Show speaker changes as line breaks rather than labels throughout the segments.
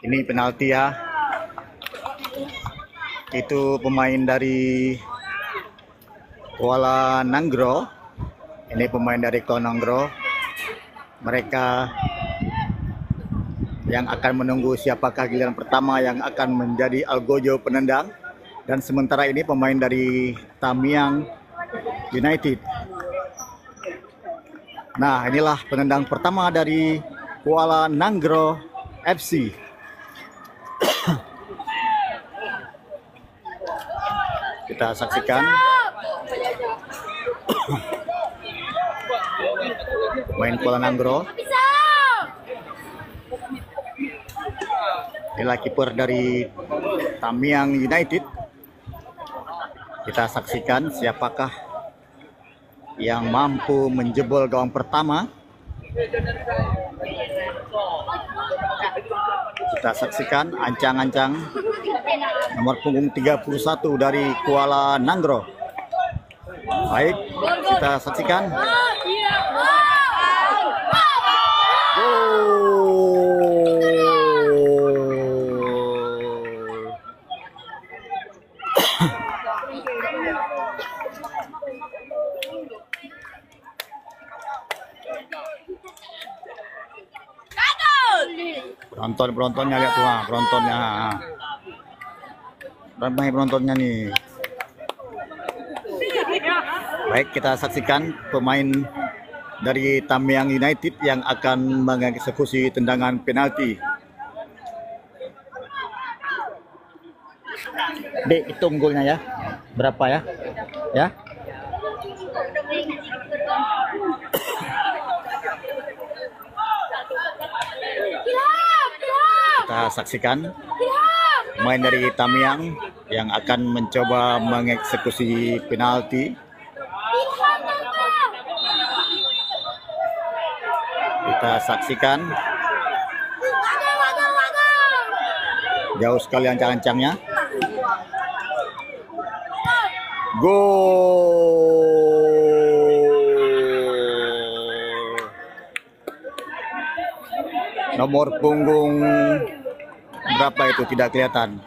Ini penalti ya. Itu pemain dari Kuala Nanggro. Ini pemain dari Kuala Nanggro. Mereka yang akan menunggu siapakah giliran pertama yang akan menjadi algojo penendang. Dan sementara ini pemain dari Tamiang United. Nah, inilah penendang pertama dari Kuala Nanggro FC. Kita saksikan pemain Kuala Nanggro. Inilah kiper dari Tamiang United. Kita saksikan siapakah yang mampu menjebol gawang pertama. Kita saksikan ancang-ancang nomor punggung 31 dari Kuala Nanggro. Baik, kita saksikan. Penontonnya lihat tuh, penontonnya. Ramai penontonnya nih. Baik, kita saksikan pemain dari Tamiang United yang akan mengeksekusi tendangan penalti. Dek, hitung golnya ya. Berapa ya? Ya. Kita saksikan pemain dari Tamiang yang akan mencoba mengeksekusi penalti. Kita saksikan. Jauh sekali ancang-ancangnya. Gol. Nomor punggung berapa itu tidak kelihatan.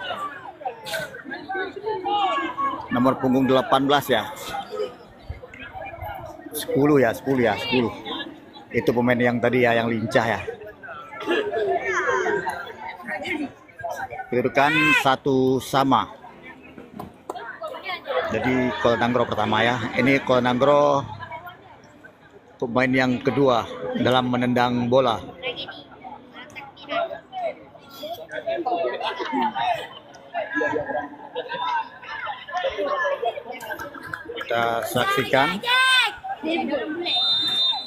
Nomor punggung 18 ya. 10 ya. Itu pemain yang tadi ya, yang lincah ya. Kedudukan 1-1. Jadi Kuala Nanggro pertama ya. Ini Kuala Nanggro pemain yang kedua dalam menendang bola. Kita saksikan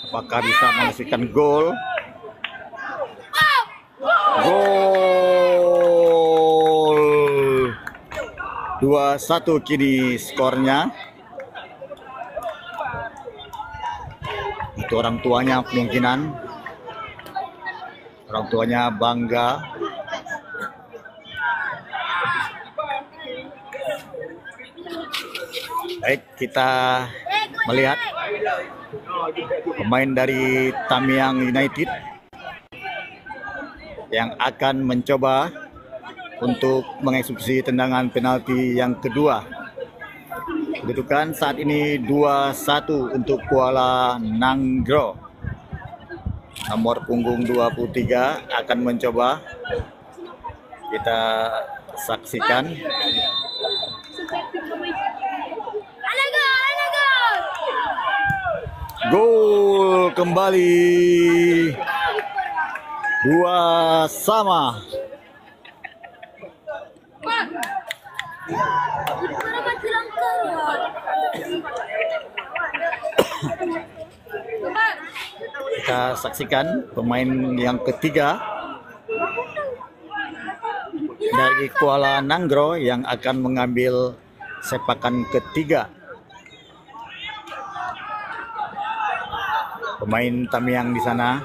apakah bisa menghasilkan gol. Gol 2-1 kini skornya. Itu orang tuanya kemungkinan. Orang tuanya bangga. Baik, kita melihat pemain dari Tamiang United yang akan mencoba untuk mengeksekusi tendangan penalti yang kedua. Kedudukan saat ini 2-1 untuk Kuala Nanggro. Nomor punggung 23 akan mencoba. Kita saksikan. Gol kembali 2-2. Kita saksikan pemain yang ketiga dari Kuala Nanggro yang akan mengambil sepakan ketiga. Pemain Tamiang di sana,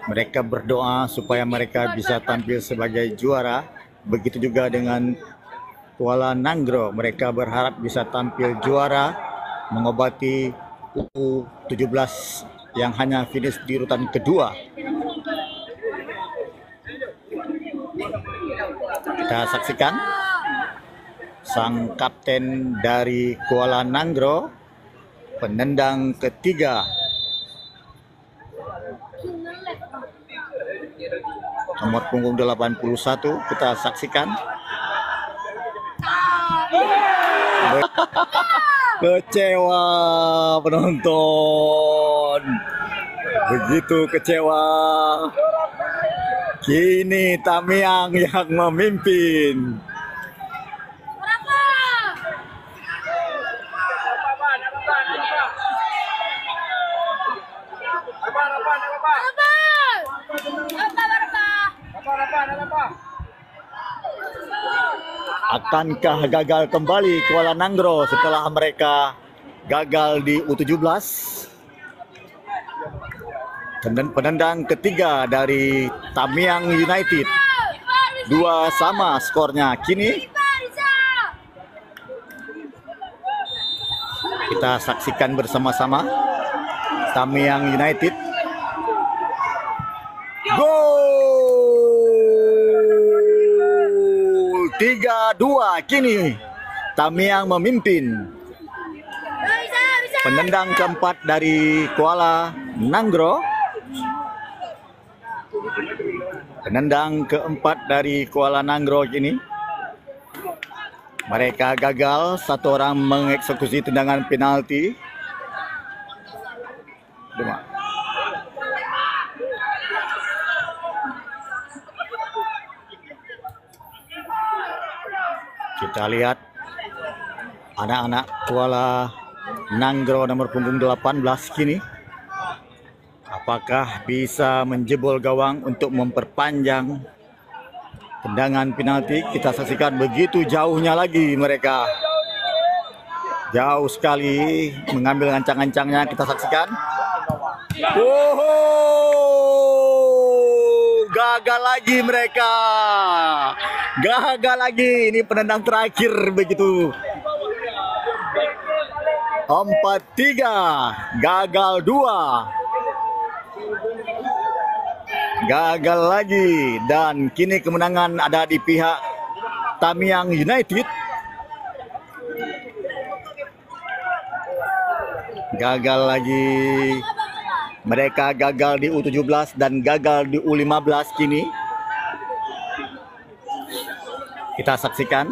mereka berdoa supaya mereka bisa tampil sebagai juara. Begitu juga dengan Kuala Nanggro, mereka berharap bisa tampil juara, mengobati U17 yang hanya finish di urutan kedua. Kita saksikan sang kapten dari Kuala Nangro, penendang ketiga, nomor punggung 81. Kita saksikan. Kecewa penonton, begitu kecewa. Kini Tamiang yang memimpin. Akankah gagal kembali Kuala Nangro setelah mereka gagal di U17? Penendang ketiga dari Tamiang United, 2 sama skornya kini. Kita saksikan bersama-sama Tamiang United. Gol 3-2, kini Tamiang memimpin. Penendang keempat dari Kuala Nangro. Penendang keempat dari Kuala Nangro kini. Mereka gagal, satu orang mengeksekusi tendangan penalti. Kita lihat anak-anak Kuala Nangro nomor punggung 18 kini. Apakah bisa menjebol gawang untuk memperpanjang tendangan penalti? Kita saksikan begitu jauhnya lagi mereka. Jauh sekali mengambil ancang-ancangnya, kita saksikan. Gagal lagi mereka. Gagal lagi, ini penendang terakhir begitu. 4-3, gagal 2. Gagal lagi, dan kini kemenangan ada di pihak Tamiang United. Gagal lagi. Mereka gagal di U17 dan gagal di U15 kini. Kita saksikan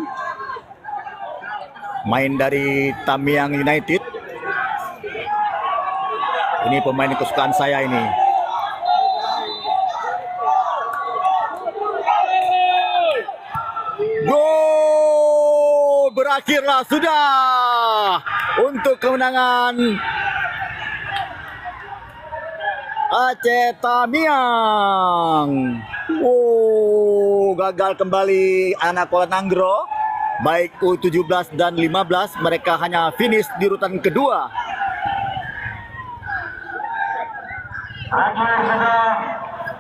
main dari Tamiang United. Ini pemain kesukaan saya ini. Gol, berakhirlah sudah untuk kemenangan Aceh Tamiang. Gagal kembali anak Kuala Nangro, baik U17 dan 15, mereka hanya finish di urutan kedua.
Akhir sudah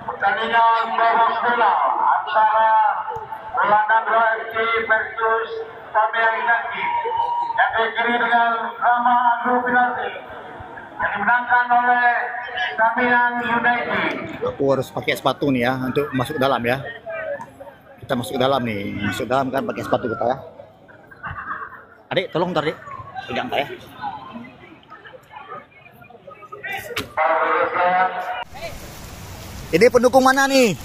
pertandingan babak final antara Kuala Nangro FC versus Tamiang United yang diakhiri dengan drama adu penalti yang dimenangkan oleh Tamiang United.
Aku harus pakai sepatu nih ya untuk masuk ke dalam ya. Kita masuk ke dalam nih, masuk ke dalam kan pakai sepatu kita ya. Adik, tolong ntar, Dik. Pegang ya. Ini pendukung mana nih?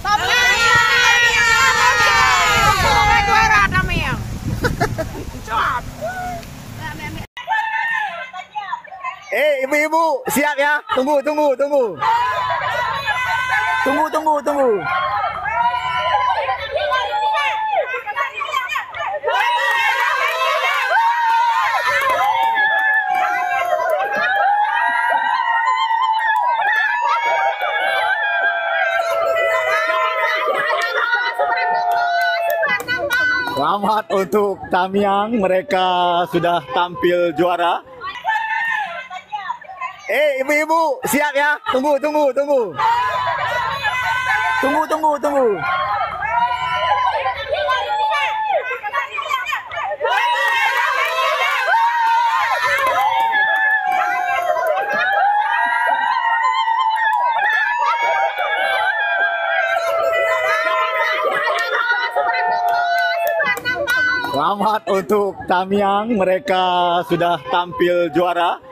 Ibu-ibu, siap ya? Tunggu. Selamat untuk Tamiang, mereka sudah tampil juara. Ibu-ibu, siap ya? Tunggu. Selamat untuk Tamiang, mereka sudah tampil juara.